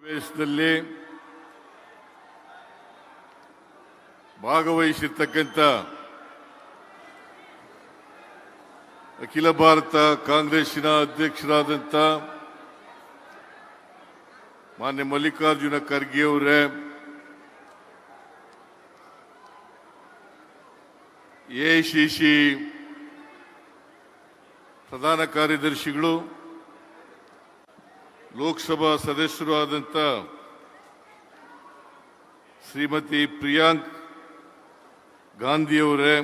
ಸಮಾವೇಶದಲ್ಲಿ ಭಾಗವಹಿಸಿರ್ತಕ್ಕಂಥ ಅಖಿಲ ಭಾರತ ಕಾಂಗ್ರೆಸ್ಸಿನ ಅಧ್ಯಕ್ಷರಾದಂಥ ಮಾನ್ಯ ಮಲ್ಲಿಕಾರ್ಜುನ ಖರ್ಗೆ ಅವರೇ, ಎಐಸಿಸಿ ಪ್ರಧಾನ ಕಾರ್ಯದರ್ಶಿಗಳು, ಲೋಕಸಭಾ ಸದಸ್ಯರು ಆದಂಥ ಶ್ರೀಮತಿ ಪ್ರಿಯಾಂಕ್ ಗಾಂಧಿಯವರೇ,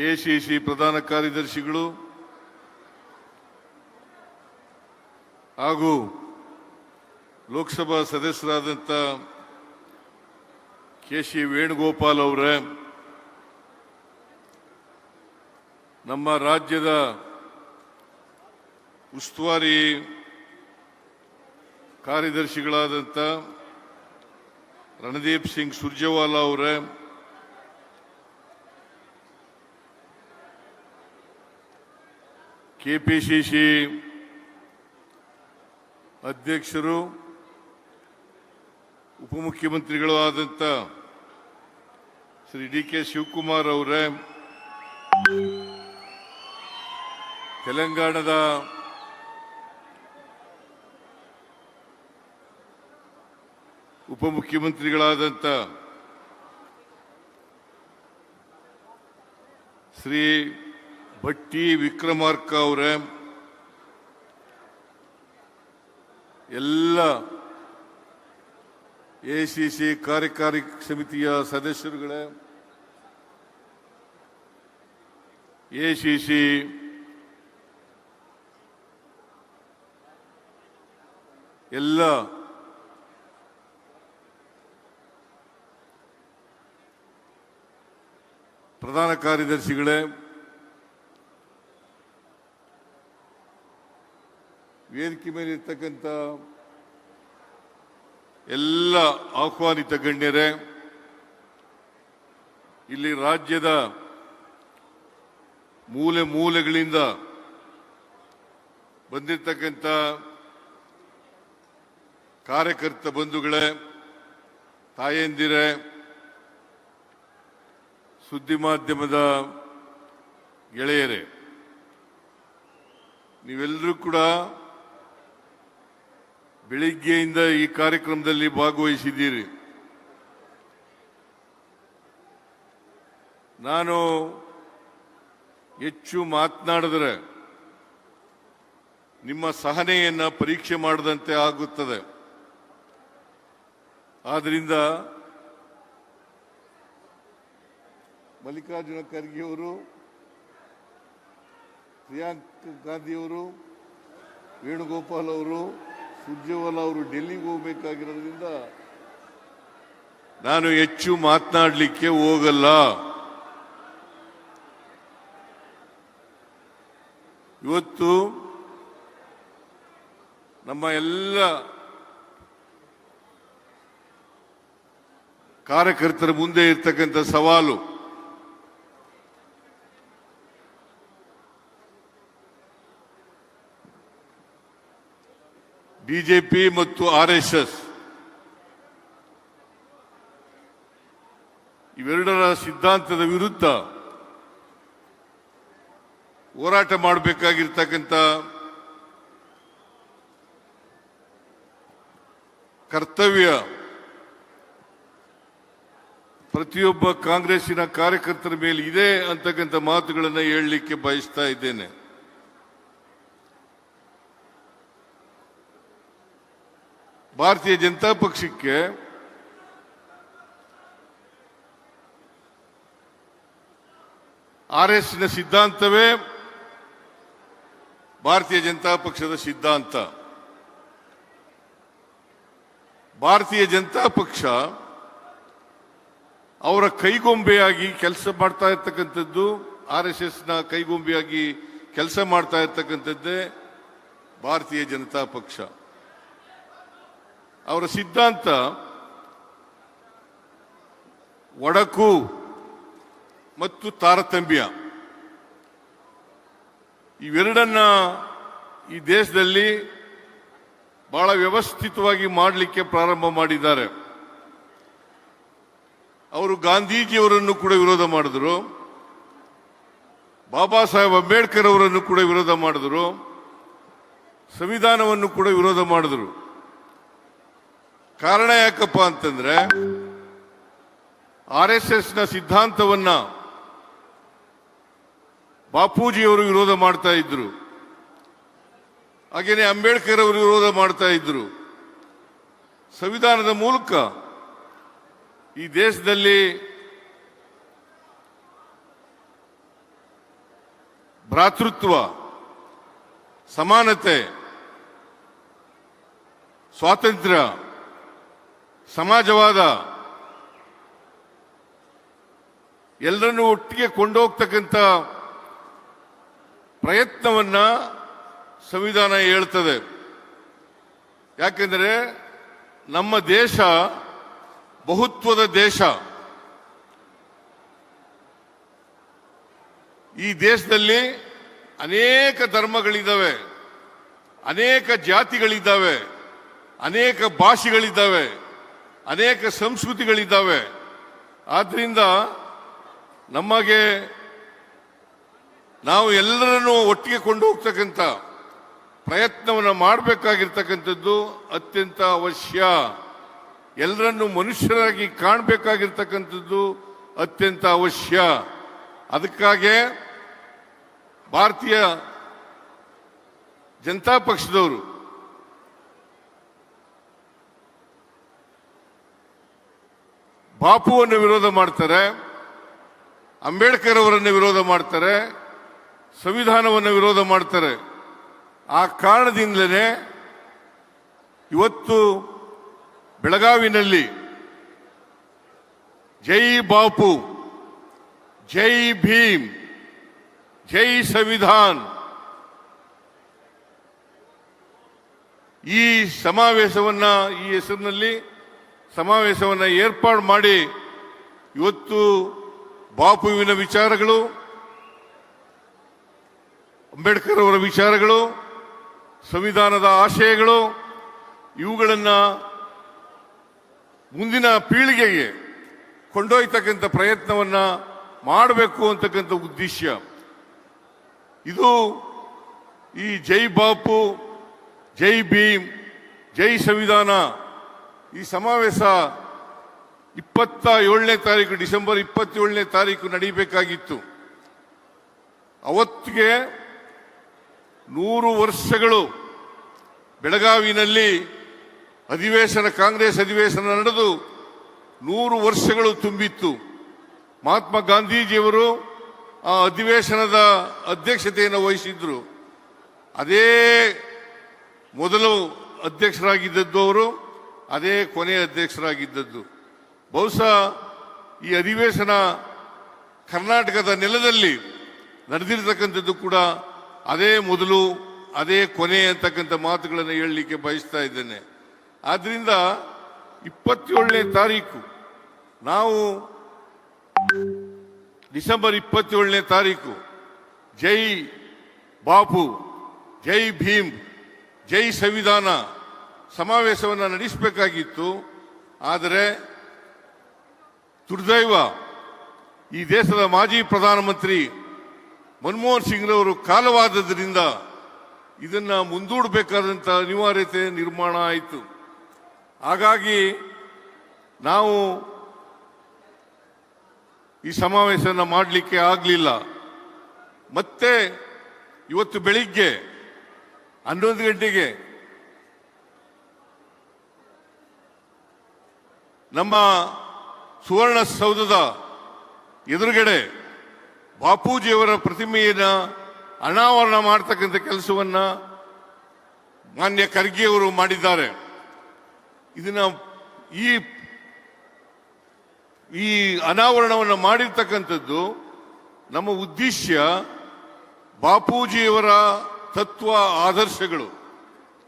ಎಐಸಿಸಿ ಪ್ರಧಾನ ಕಾರ್ಯದರ್ಶಿಗಳು ಹಾಗೂ ಲೋಕಸಭಾ ಸದಸ್ಯರಾದಂಥ ಕೆ.ಸಿ. ವೇಣುಗೋಪಾಲ್ ಅವರೇ, ನಮ್ಮ ರಾಜ್ಯದ ಉಸ್ತುವಾರಿ ಕಾರ್ಯದರ್ಶಿಗಳಾದಂಥ ರಣದೀಪ್ ಸಿಂಗ್ ಸುರ್ಜೇವಾಲಾ ಅವರೇ, ಕೆಪಿಸಿಸಿ ಅಧ್ಯಕ್ಷರು ಉಪಮುಖ್ಯಮಂತ್ರಿಗಳು ಆದಂಥ ಶ್ರೀ ಡಿ.ಕೆ. ಶಿವಕುಮಾರ್ ಅವರೇ, ತೆಲಂಗಾಣದ ಉಪಮುಖ್ಯಮಂತ್ರಿಗಳಾದಂಥ ಶ್ರೀ ಭಟ್ಟಿ ವಿಕ್ರಮಾರ್ಕ ಅವರೇ, ಎಲ್ಲ ಎಐಸಿಸಿ ಕಾರ್ಯಕಾರಿ ಸಮಿತಿಯ ಸದಸ್ಯರುಗಳೇ, ಎಐಸಿಸಿ ಎಲ್ಲ ಪ್ರಧಾನ ಕಾರ್ಯದರ್ಶಿಗಳೇ, ವೇದಿಕೆ ಮೇಲೆ ಇರ್ತಕ್ಕಂಥ ಎಲ್ಲ ಆಹ್ವಾನಿತ ಗಣ್ಯರೇ, ಇಲ್ಲಿ ರಾಜ್ಯದ ಮೂಲೆ ಮೂಲೆಗಳಿಂದ ಬಂದಿರತಕ್ಕಂಥ ಕಾರ್ಯಕರ್ತ ಬಂಧುಗಳೇ, ತಾಯಂದಿರೇ, ಸುದ್ದಿ ಮಾಧ್ಯಮದ ಗೆಳೆಯರೇ, ನೀವೆಲ್ಲರೂ ಕೂಡ ಬೆಳಿಗ್ಗೆಯಿಂದ ಈ ಕಾರ್ಯಕ್ರಮದಲ್ಲಿ ಭಾಗವಹಿಸಿದ್ದೀರಿ. ನಾನು ಹೆಚ್ಚು ಮಾತನಾಡಿದರೆ ನಿಮ್ಮ ಸಹನೆಯನ್ನು ಪರೀಕ್ಷೆ ಮಾಡದಂತೆ ಆಗುತ್ತದೆ. ಆದ್ದರಿಂದ ಮಲ್ಲಿಕಾರ್ಜುನ ಖರ್ಗೆ ಅವರು, ಪ್ರಿಯಾಂಕ್ ಗಾಂಧಿಯವರು, ವೇಣುಗೋಪಾಲ್ ಅವರು, ಸುರ್ಜೇವಾಲಾ ಅವರು ಡೆಲ್ಲಿಗೆ ಹೋಗಬೇಕಾಗಿರೋದ್ರಿಂದ ನಾನು ಹೆಚ್ಚು ಮಾತನಾಡಲಿಕ್ಕೆ ಹೋಗಲ್ಲ. ಇವತ್ತು ನಮ್ಮ ಎಲ್ಲ ಕಾರ್ಯಕರ್ತರ ಮುಂದೆ ಇರ್ತಕ್ಕಂಥ ಸವಾಲು ಬಿಜೆಪಿ ಮತ್ತು ಆರ್ಎಸ್ಎಸ್ ಇವೆರಡರ ಸಿದ್ಧಾಂತದ ವಿರುದ್ಧ ಹೋರಾಟ ಮಾಡಬೇಕಾಗಿರ್ತಕ್ಕಂಥ ಕರ್ತವ್ಯ ಪ್ರತಿಯೊಬ್ಬ ಕಾಂಗ್ರೆಸ್ಸಿನ ಕಾರ್ಯಕರ್ತರ ಮೇಲೆ ಇದೆ ಅಂತಕ್ಕಂಥ ಮಾತುಗಳನ್ನು ಹೇಳಲಿಕ್ಕೆ ಬಯಸ್ತಾ ಇದ್ದೇನೆ. ಭಾರತೀಯ ಜನತಾ ಪಕ್ಷಕ್ಕೆ ಆರ್ಎಸ್ನ ಸಿದ್ಧಾಂತವೇ ಭಾರತೀಯ ಜನತಾ ಪಕ್ಷದ ಸಿದ್ಧಾಂತ. ಭಾರತೀಯ ಜನತಾ ಪಕ್ಷ ಅವರ ಕೈಗೊಂಬೆಯಾಗಿ ಕೆಲಸ ಮಾಡ್ತಾ ಇರ್ತಕ್ಕಂಥದ್ದು, ಆರ್ಎಸ್ಎಸ್ನ ಕೈಗೊಂಬೆಯಾಗಿ ಕೆಲಸ ಮಾಡ್ತಾ ಇರ್ತಕ್ಕಂಥದ್ದೇ ಭಾರತೀಯ ಜನತಾ ಪಕ್ಷ. ಅವರ ಸಿದ್ಧಾಂತ ಒಡಕು ಮತ್ತು ತಾರತಮ್ಯ ಇವೆರಡನ್ನ ಈ ದೇಶದಲ್ಲಿ ಬಹಳ ವ್ಯವಸ್ಥಿತವಾಗಿ ಮಾಡಲಿಕ್ಕೆ ಪ್ರಾರಂಭ ಮಾಡಿದ್ದಾರೆ. ಅವರು ಗಾಂಧೀಜಿಯವರನ್ನು ಕೂಡ ವಿರೋಧ ಮಾಡಿದ್ರು, ಬಾಬಾ ಸಾಹೇಬ್ ಅಂಬೇಡ್ಕರ್ ಅವರನ್ನು ಕೂಡ ವಿರೋಧ ಮಾಡಿದ್ರು, ಸಂವಿಧಾನವನ್ನು ಕೂಡ ವಿರೋಧ ಮಾಡಿದ್ರು. ಕಾರಣ ಯಾಕಪ್ಪ ಅಂತಂದ್ರೆ RSSನ ಸಿದ್ಧಾಂತವನ್ನ ಬಾಪೂಜಿಯವರು ವಿರೋಧ ಮಾಡ್ತಾ ಇದ್ರು, ಹಾಗೇನೆ ಅಂಬೇಡ್ಕರ್ ಅವರು ವಿರೋಧ ಮಾಡ್ತಾ ಇದ್ರು. ಸಂವಿಧಾನದ ಮೂಲಕ ಈ ದೇಶದಲ್ಲಿ ಭ್ರಾತೃತ್ವ, ಸಮಾನತೆ, ಸ್ವಾತಂತ್ರ್ಯ, ಸಮಾಜವಾದ ಎಲ್ಲರನ್ನೂ ಒಟ್ಟಿಗೆ ಕೊಂಡೋಗ್ತಕ್ಕಂಥ ಪ್ರಯತ್ನವನ್ನ ಸಂವಿಧಾನ ಹೇಳ್ತದೆ. ಯಾಕೆಂದರೆ ನಮ್ಮ ದೇಶ ಬಹುತ್ವದ ದೇಶ. ಈ ದೇಶದಲ್ಲಿ ಅನೇಕ ಧರ್ಮಗಳಿದ್ದಾವೆ, ಅನೇಕ ಜಾತಿಗಳಿದ್ದಾವೆ, ಅನೇಕ ಭಾಷೆಗಳಿದ್ದಾವೆ, ಅನೇಕ ಸಂಸ್ಕೃತಿಗಳಿದ್ದಾವೆ. ಆದ್ರಿಂದ ನಮಗೆ ನಾವು ಎಲ್ಲರನ್ನೂ ಒಟ್ಟಿಗೆ ಕೊಂಡು ಹೋಗ್ತಕ್ಕಂಥ ಪ್ರಯತ್ನವನ್ನು ಮಾಡಬೇಕಾಗಿರ್ತಕ್ಕಂಥದ್ದು ಅತ್ಯಂತ ಅವಶ್ಯ. ಎಲ್ಲರನ್ನೂ ಮನುಷ್ಯರಾಗಿ ಕಾಣಬೇಕಾಗಿರ್ತಕ್ಕಂಥದ್ದು ಅತ್ಯಂತ ಅವಶ್ಯ. ಅದಕ್ಕಾಗಿ ಭಾರತೀಯ ಜನತಾ ಪಕ್ಷದವರು ಬಾಪುವನ್ನು ವಿರೋಧ ಮಾಡ್ತಾರೆ, ಅಂಬೇಡ್ಕರ್ ಅವರನ್ನು ವಿರೋಧ ಮಾಡ್ತಾರೆ, ಸಂವಿಧಾನವನ್ನು ವಿರೋಧ ಮಾಡ್ತಾರೆ. ಆ ಕಾರಣದಿಂದಲೇ ಇವತ್ತು ಬೆಳಗಾವಿನಲ್ಲಿ ಜೈ ಬಾಪು, ಜೈ ಭೀಮ್, ಜೈ ಸಂವಿಧಾನ್ ಈ ಸಮಾವೇಶವನ್ನ, ಈ ಹೆಸರಿನಲ್ಲಿ ಸಮಾವೇಶವನ್ನ ಏರ್ಪಾಡು ಮಾಡಿ ಇವತ್ತು ಬಾಪುವಿನ ವಿಚಾರಗಳು, ಅಂಬೇಡ್ಕರ್ ಅವರ ವಿಚಾರಗಳು, ಸಂವಿಧಾನದ ಆಶಯಗಳು ಇವುಗಳನ್ನು ಮುಂದಿನ ಪೀಳಿಗೆಗೆ ಕೊಂಡೊಯ್ತಕ್ಕಂಥ ಪ್ರಯತ್ನವನ್ನ ಮಾಡಬೇಕು ಅಂತಕ್ಕಂಥ ಉದ್ದೇಶ ಇದು. ಈ ಜೈ ಬಾಪು, ಜೈ ಭೀಮ್, ಜೈ ಸಂವಿಧಾನ ಈ ಸಮಾವೇಶ 27ನೇ ತಾರೀಕು, ಡಿಸೆಂಬರ್ 27ನೇ ತಾರೀಕು ನಡೀಬೇಕಾಗಿತ್ತು. ಅವತ್ತಿಗೆ 100 ವರ್ಷಗಳು ಬೆಳಗಾವಿನಲ್ಲಿ ಅಧಿವೇಶನ, ಕಾಂಗ್ರೆಸ್ ಅಧಿವೇಶನ ನಡೆದು 100 ವರ್ಷಗಳು ತುಂಬಿತ್ತು. ಮಹಾತ್ಮ ಗಾಂಧೀಜಿಯವರು ಆ ಅಧಿವೇಶನದ ಅಧ್ಯಕ್ಷತೆಯನ್ನು ವಹಿಸಿದ್ರು. ಅದೇ ಮೊದಲು ಅಧ್ಯಕ್ಷರಾಗಿದ್ದದ್ದು ಅವರು, ಅದೇ ಕೊನೆಯ ಅಧ್ಯಕ್ಷರಾಗಿದ್ದದ್ದು. ಬಹುಶಃ ಈ ಅಧಿವೇಶನ ಕರ್ನಾಟಕದ ನೆಲದಲ್ಲಿ ನಡೆದಿರತಕ್ಕಂಥದ್ದು ಕೂಡ ಅದೇ ಮೊದಲು, ಅದೇ ಕೊನೆ ಅಂತಕ್ಕಂಥ ಮಾತುಗಳನ್ನು ಹೇಳಲಿಕ್ಕೆ ಬಯಸ್ತಾ ಇದ್ದೇನೆ. ಆದ್ರಿಂದ 27ನೇ ತಾರೀಕು ನಾವು ಡಿಸೆಂಬರ್ 27ನೇ ತಾರೀಕು ಜೈ ಬಾಪು, ಜೈ ಭೀಮ್, ಜೈ ಸಂವಿಧಾನ ಸಮಾವೇಶವನ್ನು ನಡೆಸಬೇಕಾಗಿತ್ತು. ಆದರೆ ದುರ್ದೈವ, ಈ ದೇಶದ ಮಾಜಿ ಪ್ರಧಾನಮಂತ್ರಿ ಮನಮೋಹನ್ ಸಿಂಗ್ರವರು ಕಾಲವಾದದ್ರಿಂದ ಇದನ್ನ ಮುಂದೂಡಬೇಕಾದಂಥ ಅನಿವಾರ್ಯತೆ ನಿರ್ಮಾಣ ಆಯಿತು. ಹಾಗಾಗಿ ನಾವು ಈ ಸಮಾವೇಶನ ಮಾಡಲಿಕ್ಕೆ ಆಗಲಿಲ್ಲ. ಮತ್ತೆ ಇವತ್ತು ಬೆಳಿಗ್ಗೆ 11 ಗಂಟೆಗೆ ನಮ್ಮ ಸುವರ್ಣಸೌಧದ ಎದುರುಗಡೆ ಬಾಪೂಜಿಯವರ ಪ್ರತಿಮೆಯನ್ನ ಅನಾವರಣ ಮಾಡತಕ್ಕಂಥ ಕೆಲಸವನ್ನ ಮಾನ್ಯ ಖರ್ಗೆ ಅವರು ಮಾಡಿದ್ದಾರೆ. ಇದನ್ನ ಈ ಅನಾವರಣವನ್ನು ಮಾಡಿರ್ತಕ್ಕಂಥದ್ದು ನಮ್ಮ ಉದ್ದೇಶ ಬಾಪೂಜಿಯವರ ತತ್ವ ಆದರ್ಶಗಳು.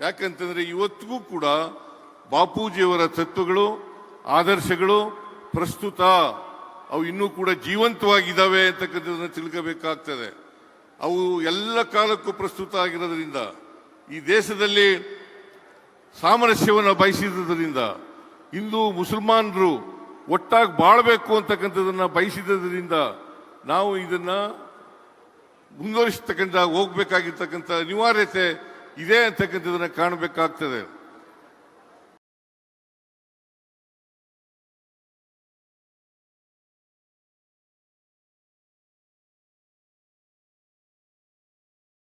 ಯಾಕಂತಂದ್ರೆ ಇವತ್ತಿಗೂ ಕೂಡ ಬಾಪೂಜಿಯವರ ತತ್ವಗಳು, ಆದರ್ಶಗಳು ಪ್ರಸ್ತುತ, ಅವು ಇನ್ನೂ ಕೂಡ ಜೀವಂತವಾಗಿದ್ದಾವೆ ಅಂತಕ್ಕಂಥದ್ದನ್ನು ತಿಳ್ಕೋಬೇಕಾಗ್ತದೆ. ಅವು ಎಲ್ಲ ಕಾಲಕ್ಕೂ ಪ್ರಸ್ತುತ ಆಗಿರೋದ್ರಿಂದ ಈ ದೇಶದಲ್ಲಿ ಸಾಮರಸ್ಯವನ್ನು ಬಯಸಿದ್ದರಿಂದ, ಹಿಂದೂ ಮುಸಲ್ಮಾನರು ಒಟ್ಟಾಗಿ ಬಾಳಬೇಕು ಅಂತಕ್ಕಂಥದನ್ನ ಬಯಸಿದ್ದರಿಂದ ನಾವು ಇದನ್ನ ಮುಂದುವರಿಸತಕ್ಕಂಥ ಹೋಗ್ಬೇಕಾಗಿರ್ತಕ್ಕಂಥ ಅನಿವಾರ್ಯತೆ ಇದೆ ಅಂತಕ್ಕಂಥದನ್ನ ಕಾಣಬೇಕಾಗ್ತದೆ.